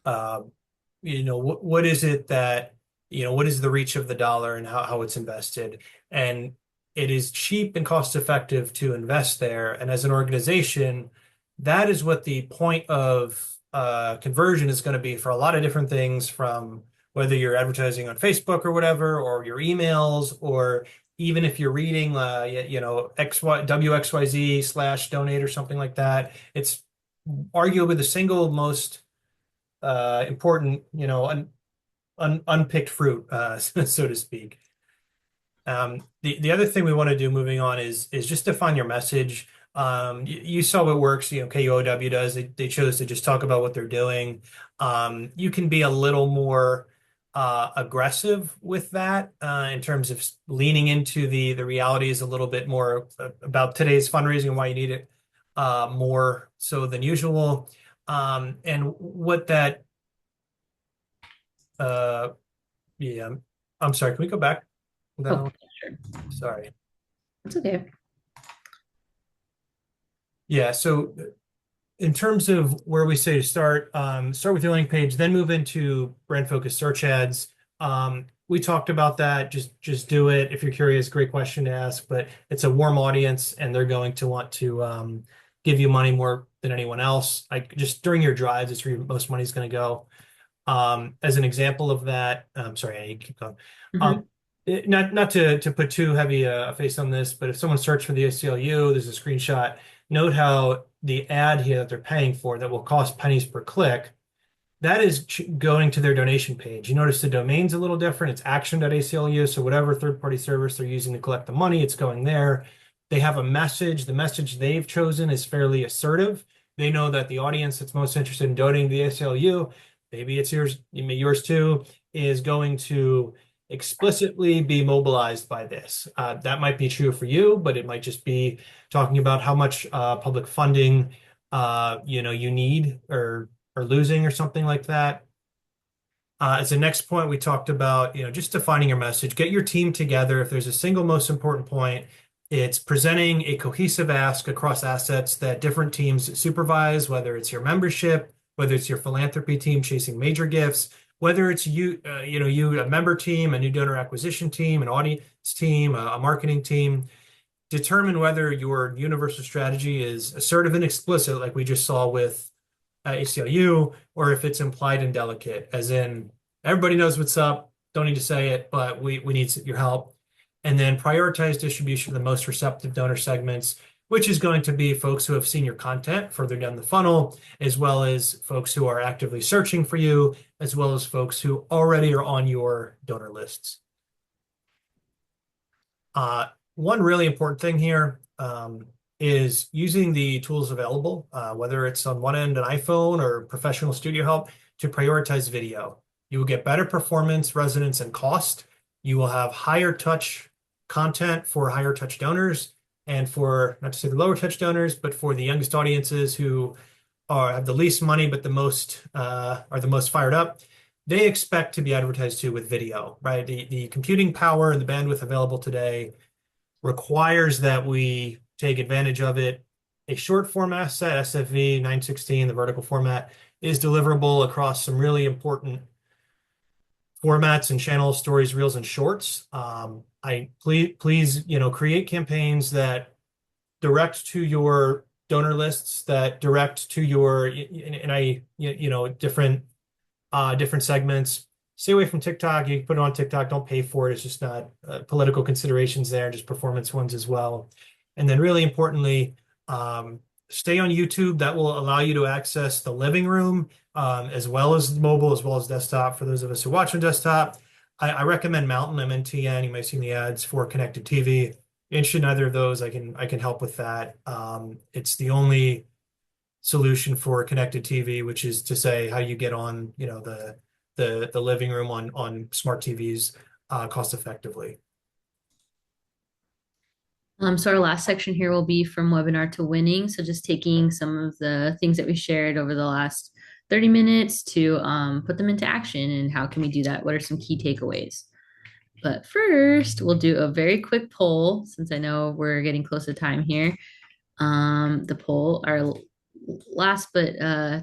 what is it that what is the reach of the dollar and how it's invested. And it is cheap and cost effective to invest there. And as an organization, that is what the point of conversion is going to be for a lot of different things, from whether you're advertising on Facebook or whatever, or your emails, or even if you're reading, WXYZ/donate or something like that. It's arguably the single most important, unpicked fruit, so to speak. The other thing we want to do moving on is just define your message. You saw what works, KUOW does. They chose to just talk about what they're doing. You can be a little more aggressive with that in terms of leaning into the realities a little bit more about today's fundraising and why you need it more so than usual. And what that, uh, yeah, I'm sorry, can we go back?
Oh,
No,
sure.
sorry.
It's okay.
Yeah, so in terms of where we say to start, start with your landing page, then move into brand focused search ads. We talked about that. Just do it. If you're curious, great question to ask, but it's a warm audience and they're going to want to give you money more than anyone else. Like just during your drives, it's where most money is going to go. As an example of that, I'm sorry, I keep going. Um,
Hmm.
not to put too heavy a face on this, but if someone searched for the ACLU, there's a screenshot. Note how the ad here that they're paying for that will cost pennies per click, that is going to their donation page. You notice the domain's a little different. It's action.aclu. So whatever third-party service they're using to collect the money, it's going there. They have a message. The message they've chosen is fairly assertive. They know that the audience that's most interested in donating to the ACLU, maybe it's yours too, is going to explicitly be mobilized by this. That might be true for you, but it might just be talking about how much public funding you need or losing or something like that. As the next point, we talked about, just defining your message. Get your team together. If there's a single most important point, it's presenting a cohesive ask across assets that different teams supervise, whether it's your membership, whether it's your philanthropy team chasing major gifts, whether it's a member team, a new donor acquisition team, an audience team, a marketing team. Determine whether your universal strategy is assertive and explicit, like we just saw with ACLU, or if it's implied and delicate, as in everybody knows what's up, don't need to say it, but we need your help. And then prioritize distribution of the most receptive donor segments, which is going to be folks who have seen your content further down the funnel, as well as folks who are actively searching for you, as well as folks who already are on your donor lists. One really important thing here is using the tools available, whether it's on one end an iPhone or professional studio help, to prioritize video. You will get better performance, resonance, and cost. You will have higher touch content for higher touch donors, and for, not to say the lower touch donors, but for the youngest audiences who have the least money but are the most fired up. They expect to be advertised to with video, right? The computing power and the bandwidth available today requires that we take advantage of it. A short form asset, SFV 916, the vertical format, is deliverable across some really important formats and channels, stories, reels, and shorts. Please, create campaigns that direct to your donor lists, that direct to your, different segments. Stay away from TikTok. You can put it on TikTok. Don't pay for it. It's just not political considerations there, just performance ones as well. And then really importantly, stay on YouTube. That will allow you to access the living room as well as mobile, as well as desktop. For those of us who watch on desktop, I recommend Mountain, MNTN. You may have seen the ads for connected TV. Interested in either of those, I can help with that. It's the only solution for connected TV, which is to say how you get on, the living room on smart TVs cost effectively.
So our last section here will be from webinar to winning. So just taking some of the things that we shared over the last 30 minutes to put them into action, and how can we do that? What are some key takeaways? But first, we'll do a very quick poll since I know we're getting close to time here. The poll, our last but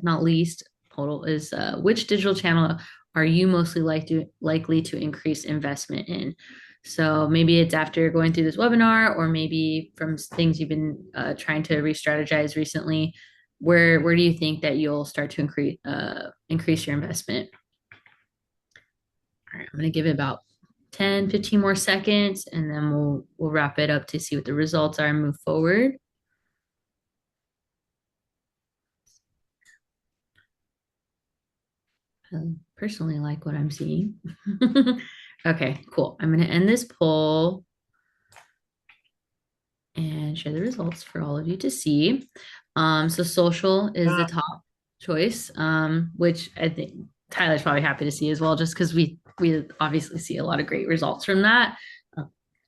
not least poll, is which digital channel are you mostly likely to increase investment in? So maybe it's after going through this webinar, or maybe from things you've been trying to re-strategize recently. Where do you think that you'll start to increase your investment? All right, I'm going to give it about 10, 15 more seconds, and then we'll wrap it up to see what the results are and move forward. I personally like what I'm seeing. Okay, cool. I'm going to end this poll and share the results for all of you to see. So social is the top choice, which I think Tyler's probably happy to see as well, just because we obviously see a lot of great results from that.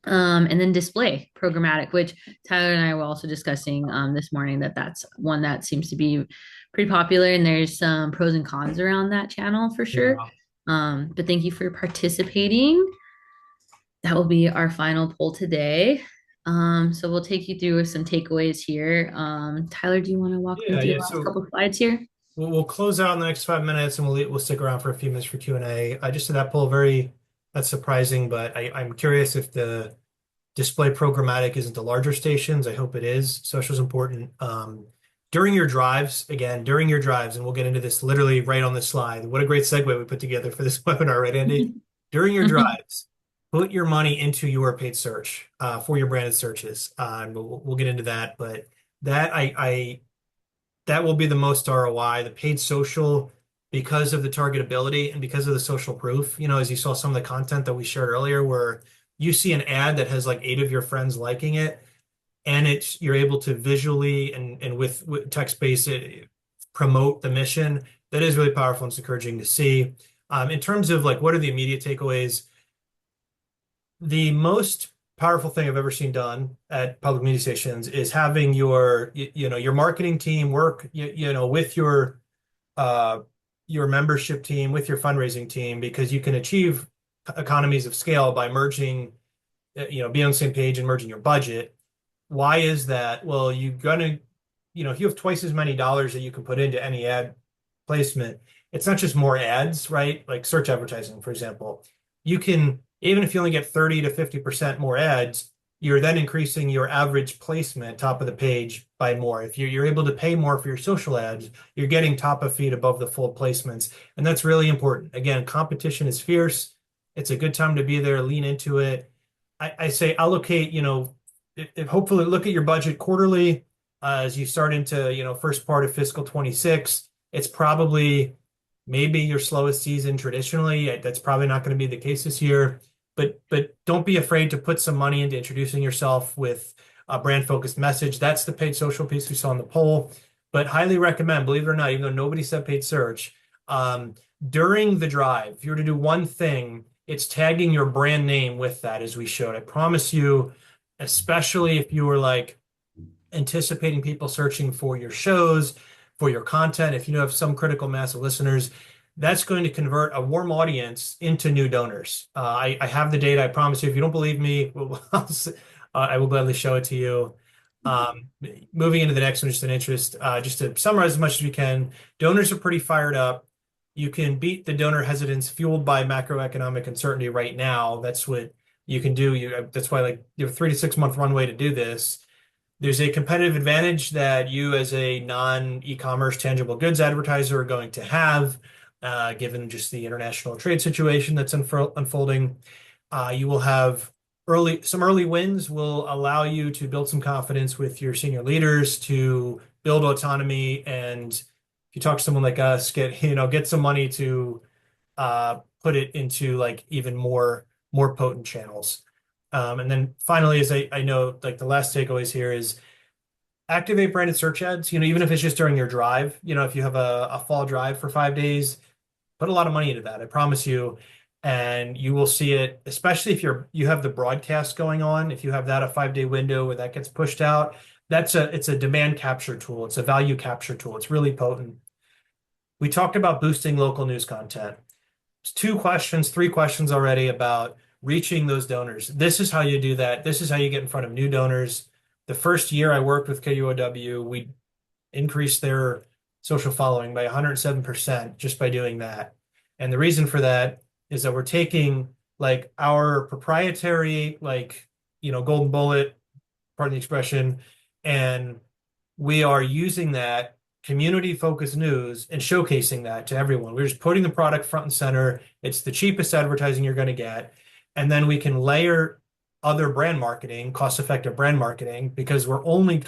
And then display programmatic, which Tyler and I were also discussing this morning, that's one that seems to be pretty popular, and there's some pros and cons around that channel for sure.
Yeah.
But thank you for participating. That will be our final poll today. So we'll take you through some takeaways here. Tyler, do you want to walk me
Yeah,
through the
yeah.
last
So
couple of slides here?
we'll close out in the next 5 minutes, and we'll stick around for a few minutes for Q&A. I just did that poll, that's surprising, but I'm curious if the display programmatic isn't the larger stations. I hope it is. Social is important. During your drives, and we'll get into this literally right on this slide. What a great segue we put together for this webinar, right, Andy? During your drives, put your money into your paid search for your branded searches. And we'll get into that, but that that will be the most ROI, the paid social, because of the targetability and because of the social proof. As you saw some of the content that we shared earlier, where you see an ad that has like 8 of your friends liking it, and you're able to visually and with text-based promote the mission. That is really powerful and it's encouraging to see. In terms of like what are the immediate takeaways, the most powerful thing I've ever seen done at public media stations is having your marketing team work with uh, your membership team, with your fundraising team, because you can achieve economies of scale by merging, be on the same page and merging your budget. Why is that? Well, if you have twice as many dollars that you can put into any ad placement, it's not just more ads, right? Like search advertising, for example. You can, even if you only get 30 to 50% more ads, you're then increasing your average placement top of the page by more. If you're able to pay more for your social ads, you're getting top of feed above the full placements. And that's really important. Again, competition is fierce. It's a good time to be there, lean into it. I say allocate, if hopefully look at your budget quarterly as you start into, first part of fiscal 26. It's probably maybe your slowest season traditionally. That's probably not going to be the case this year. But don't be afraid to put some money into introducing yourself with a brand focused message. That's the paid social piece we saw in the poll. But highly recommend, believe it or not, even though nobody said paid search, during the drive, if you were to do one thing, it's tagging your brand name with that, as we showed. I promise you, especially if you were like anticipating people searching for your shows, for your content, if you have some critical mass of listeners, that's going to convert a warm audience into new donors. I have the data. I promise you. If you don't believe me, I will gladly show it to you. Um, Moving into the next one, just an interest, just to summarize as much as we can, donors are pretty fired up. You can beat the donor hesitance fueled by macroeconomic uncertainty right now. That's what you can do. That's why like you have a 3 to 6 month runway to do this. There's a competitive advantage that you as a non-e-commerce tangible goods advertiser are going to have, given just the international trade situation that's unfolding. You will have some early wins will allow you to build some confidence with your senior leaders to build autonomy. And if you talk to someone like us, get some money to put it into like even more potent channels. And then finally, as I know, like the last takeaways here is activate branded search ads, even if it's just during your drive, if you have a fall drive for 5 days, put a lot of money into that. I promise you. And you will see it, especially if you have the broadcast going on. If you have that a 5 day window where that gets pushed out, it's a demand capture tool. It's a value capture tool. It's really potent. We talked about boosting local news content. It's 3 questions already about reaching those donors. This is how you do that. This is how you get in front of new donors. The first year I worked with KUOW, we increased their social following by 107% just by doing that. And the reason for that is that we're taking like our proprietary, like, golden bullet, pardon the expression, and we are using that community focused news and showcasing that to everyone. We're just putting the product front and center. It's the cheapest advertising you're going to get. And then we can layer other brand marketing, cost effective brand marketing, because we're only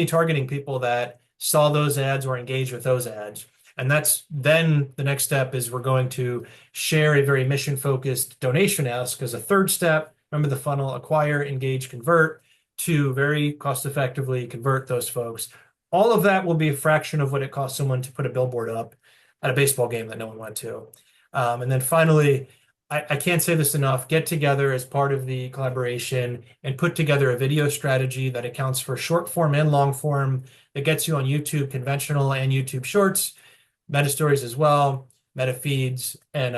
targeting people that saw those ads or engaged with those ads. And that's then the next step is we're going to share a very mission focused donation ask as a third step. Remember the funnel: acquire, engage, convert, to very cost effectively convert those folks. All of that will be a fraction of what it costs someone to put a billboard up at a baseball game that no one went to. And then finally, I can't say this enough, get together as part of the collaboration and put together a video strategy that accounts for short form and long form, that gets you on YouTube conventional and YouTube Shorts, Meta Stories as well, Meta Feeds, and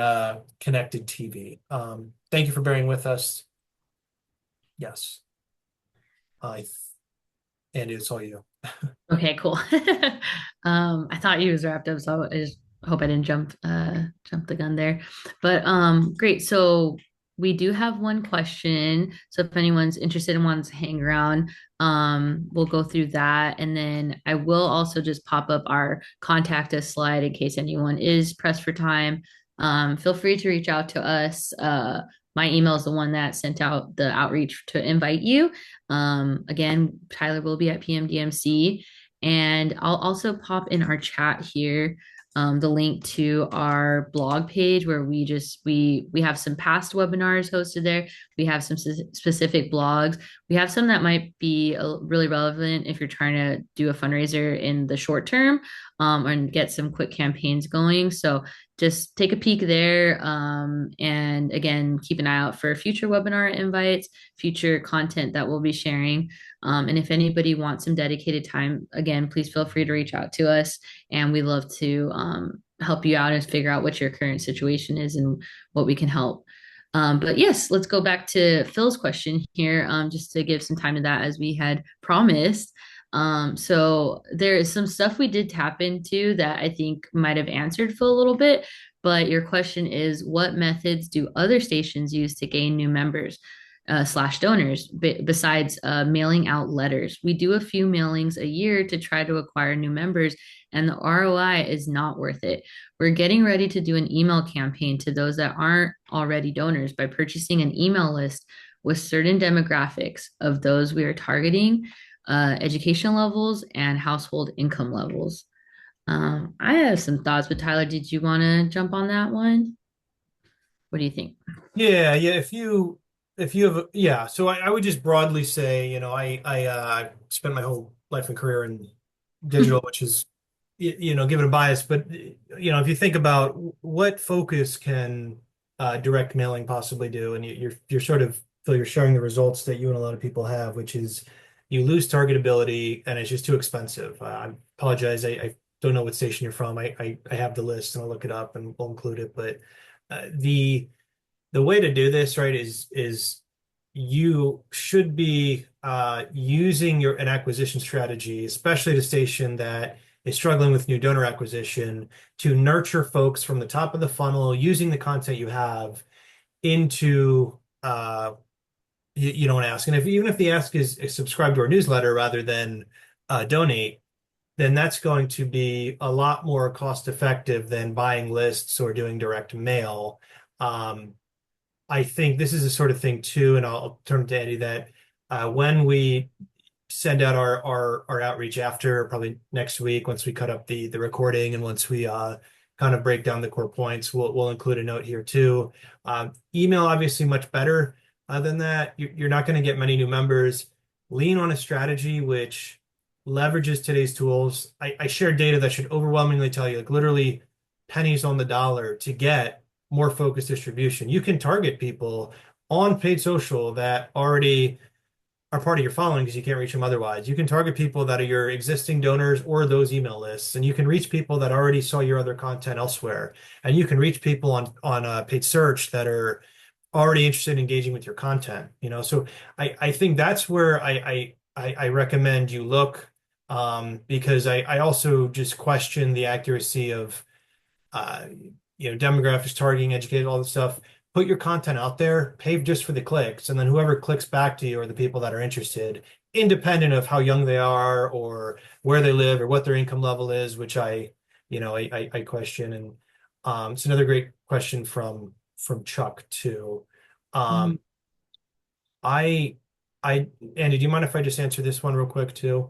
connected TV. Thank you for bearing with us. Yes, I Andy, it's all you.
Okay, cool. I thought you was wrapped up, so I just hope I didn't jump the gun there. But great. So we do have one question. So if anyone's interested and wants to hang around, we'll go through that. And then I will also just pop up our contact us slide in case anyone is pressed for time. Feel free to reach out to us. My email is the one that sent out the outreach to invite you. Again, Tyler will be at PMDMC. And I'll also pop in our chat here the link to our blog page where we have some past webinars hosted there. We have some specific blogs. We have some that might be really relevant if you're trying to do a fundraiser in the short term and get some quick campaigns going. So just take a peek there. And again, keep an eye out for future webinar invites, future content that we'll be sharing. And if anybody wants some dedicated time, again, please feel free to reach out to us. And we love to help you out and figure out what your current situation is and what we can help. But yes, let's go back to Phil's question here, just to give some time to that as we had promised. So there is some stuff we did tap into that I think might have answered Phil a little bit, but your question is, what methods do other stations use to gain new members? Slash donors besides mailing out letters. We do a few mailings a year to try to acquire new members, and the ROI is not worth it. We're getting ready to do an email campaign to those that aren't already donors by purchasing an email list with certain demographics of those we are targeting, education levels, and household income levels. I have some thoughts, but Tyler, did you want to jump on that one? What do you think?
Yeah. If you have, yeah. So I would just broadly say, I spent my whole life and career in digital, which is, given a bias, but if you think about what focus can direct mailing possibly do, and you're sort of feel you're sharing the results that you and a lot of people have, which is you lose targetability and it's just too expensive. I apologize, I don't know what station you're from. I have the list and I'll look it up and we'll include it, but the way to do this, right, is you should be using an acquisition strategy, especially at a station that is struggling with new donor acquisition, to nurture folks from the top of the funnel using the content you have into an ask. And even if the ask is subscribe to our newsletter rather than donate, then that's going to be a lot more cost effective than buying lists or doing direct mail. I think this is a sort of thing too, and I'll turn to Andy, that when we send out our outreach after probably next week, once we cut up the recording and once we kind of break down the core points, we'll include a note here too. Email obviously much better than that. You're not going to get many new members. Lean on a strategy which leverages today's tools. I share data that should overwhelmingly tell you, like literally pennies on the dollar, to get more focused distribution. You can target people on paid social that already are part of your following because you can't reach them otherwise. You can target people that are your existing donors or those email lists, and you can reach people that already saw your other content elsewhere. And you can reach people on paid search that are already interested in engaging with your content. So I think that's where I recommend you look, because I also just question the accuracy of demographics, targeting, educated, all this stuff. Put your content out there, pay just for the clicks, and then whoever clicks back to you are the people that are interested, independent of how young they are or where they live or what their income level is, which I question. And it's another great question from Chuck too.
Mhm.
Um, I I Andy, do you mind if I just answer this one real quick too?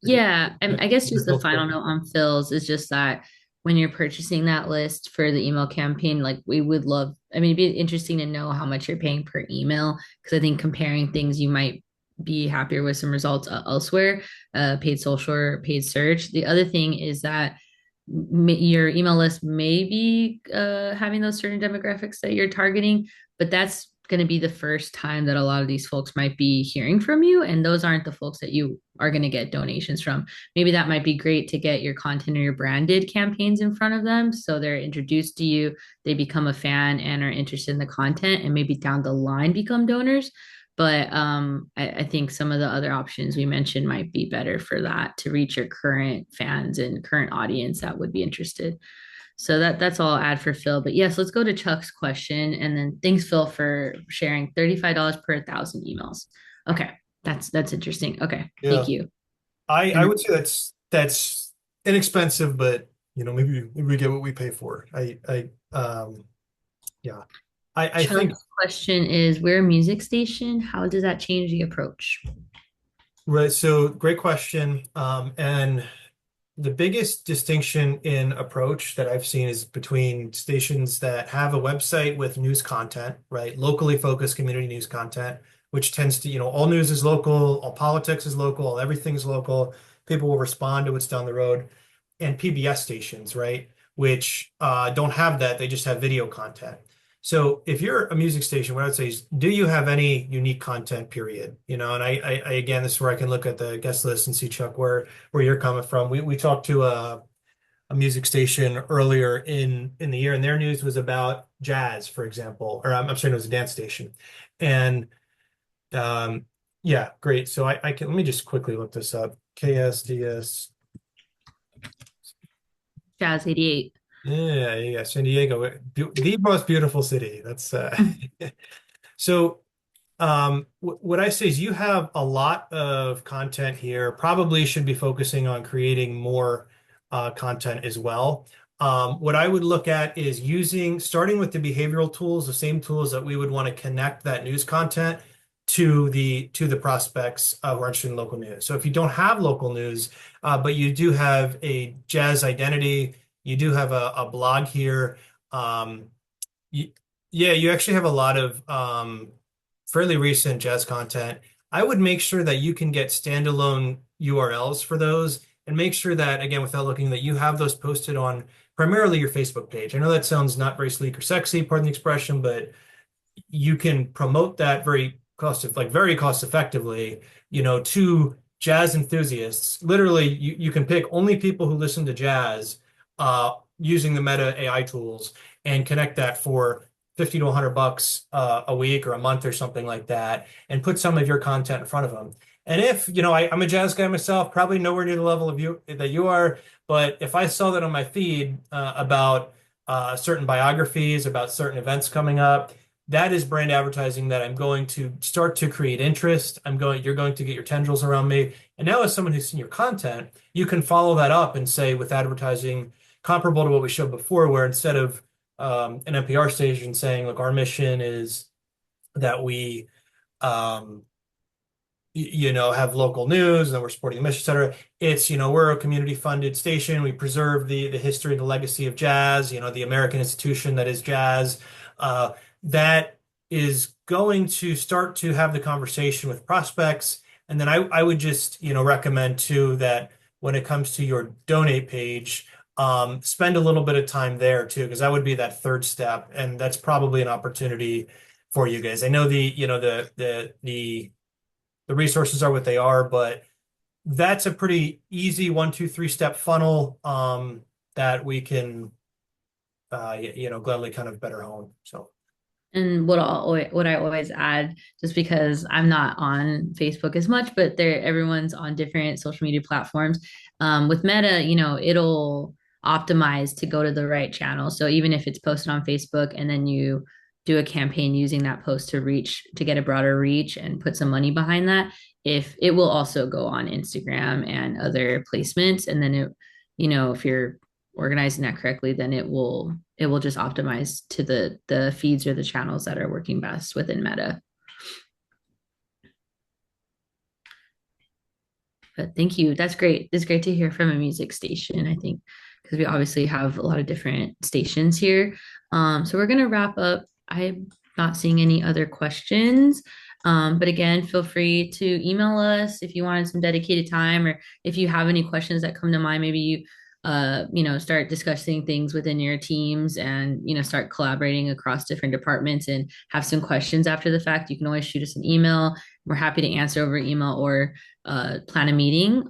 Yeah, I guess just the
Phil's
final
question.
note on Phil's is just that when you're purchasing that list for the email campaign, like we would love, I mean, it'd be interesting to know how much you're paying per email because I think comparing things, you might be happier with some results elsewhere, paid social or paid search. The other thing is that your email list may be having those certain demographics that you're targeting, but that's going to be the first time that a lot of these folks might be hearing from you. And those aren't the folks that you are going to get donations from. Maybe that might be great to get your content or your branded campaigns in front of them. So they're introduced to you, they become a fan and are interested in the content, and maybe down the line become donors. But I think some of the other options we mentioned might be better for that to reach your current fans and current audience that would be interested. So that's all I'll add for Phil. But yes, let's go to Chuck's question. And then thanks, Phil, for sharing $35 per 1,000 emails. Okay, that's interesting. Okay, thank
Yeah.
you.
I
And
would say that's inexpensive, but maybe we get what we pay for. Yeah. I think
Chuck's question is, we're a music station. How does that change the approach?
right. So great question. And the biggest distinction in approach that I've seen is between stations that have a website with news content, right? Locally focused community news content, which tends to, all news is local, all politics is local, all everything's local. People will respond to what's down the road. And PBS stations, right? Which don't have that. They just have video content. So if you're a music station, what I would say is, do you have any unique content, period? And again, this is where I can look at the guest list and see, Chuck, where you're coming from. We talked to a music station earlier in the year, and their news was about jazz, for example, or I'm sorry, it was a dance station. And um, yeah, great. So I can let me just quickly look this up. KSDS.
Jazz 88.
Yeah, yeah, San Diego, the most beautiful city. That's so. What I say is you have a lot of content here. Probably should be focusing on creating more content as well. What I would look at is starting with the behavioral tools, the same tools that we would want to connect that news content to the prospects who are interested in local news. So if you don't have local news, but you do have a jazz identity, you do have a blog here. Um, you, yeah, you actually have a lot of fairly recent jazz content. I would make sure that you can get standalone URLs for those and make sure that, again, without looking, that you have those posted on primarily your Facebook page. I know that sounds not very sleek or sexy, pardon the expression, but you can promote that very cost effectively, to jazz enthusiasts. Literally, you can pick only people who listen to jazz using the Meta AI tools and connect that for 50 to 100 bucks a week or a month or something like that, and put some of your content in front of them. And if, I'm a jazz guy myself, probably nowhere near the level of you that you are, but if I saw that on my feed about certain biographies, about certain events coming up, that is brand advertising that I'm going to start to create interest. You're going to get your tendrils around me. And now, as someone who's seen your content, you can follow that up and say with advertising comparable to what we showed before, where instead of an NPR station saying, look, our mission is that we um, have local news and we're supporting the mission, et cetera. It's, we're a community funded station. We preserve the history, the legacy of jazz, the American institution that is jazz. That is going to start to have the conversation with prospects. And then I would just, recommend too that when it comes to your donate page, spend a little bit of time there too, because that would be that third step. And that's probably an opportunity for you guys. I know the resources are what they are, but that's a pretty easy 1, 2, 3 step funnel that we can gladly kind of better hone. So
And what I always add, just because I'm not on Facebook as much, but everyone's on different social media platforms. With Meta, it'll optimized to go to the right channel. So even if it's posted on Facebook and then you do a campaign using that post to get a broader reach and put some money behind that, if it will also go on Instagram and other placements, and then if you're organizing that correctly, then it will just optimize to the feeds or the channels that are working best within Meta. But thank you. That's great. It's great to hear from a music station, I think, because we obviously have a lot of different stations here. So we're going to wrap up. I'm not seeing any other questions. But again, feel free to email us if you wanted some dedicated time, or if you have any questions that come to mind. Maybe start discussing things within your teams, and start collaborating across different departments and have some questions after the fact. You can always shoot us an email. We're happy to answer over email or plan a meeting.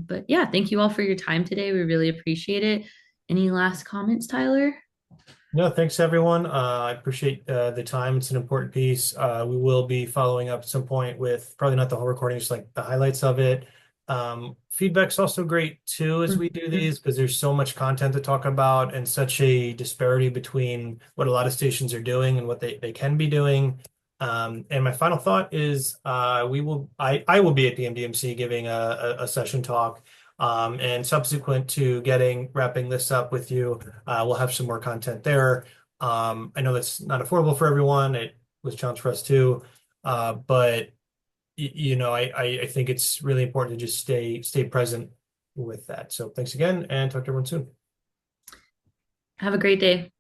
But yeah, thank you all for your time today. We really appreciate it. Any last comments, Tyler?
No, thanks everyone. I appreciate the time. It's an important piece. We will be following up at some point with probably not the whole recording, just like the highlights of it. Feedback's also great too as we do these, because there's so much content to talk about and such a disparity between what a lot of stations are doing and what they can be doing. And my final thought is I will be at PMDMC giving a session talk. And subsequent to wrapping this up with you, we'll have some more content there. I know that's not affordable for everyone. It was a challenge for us too. But I think it's really important to just stay present with that. So thanks again, and talk to everyone soon.
Have a great day.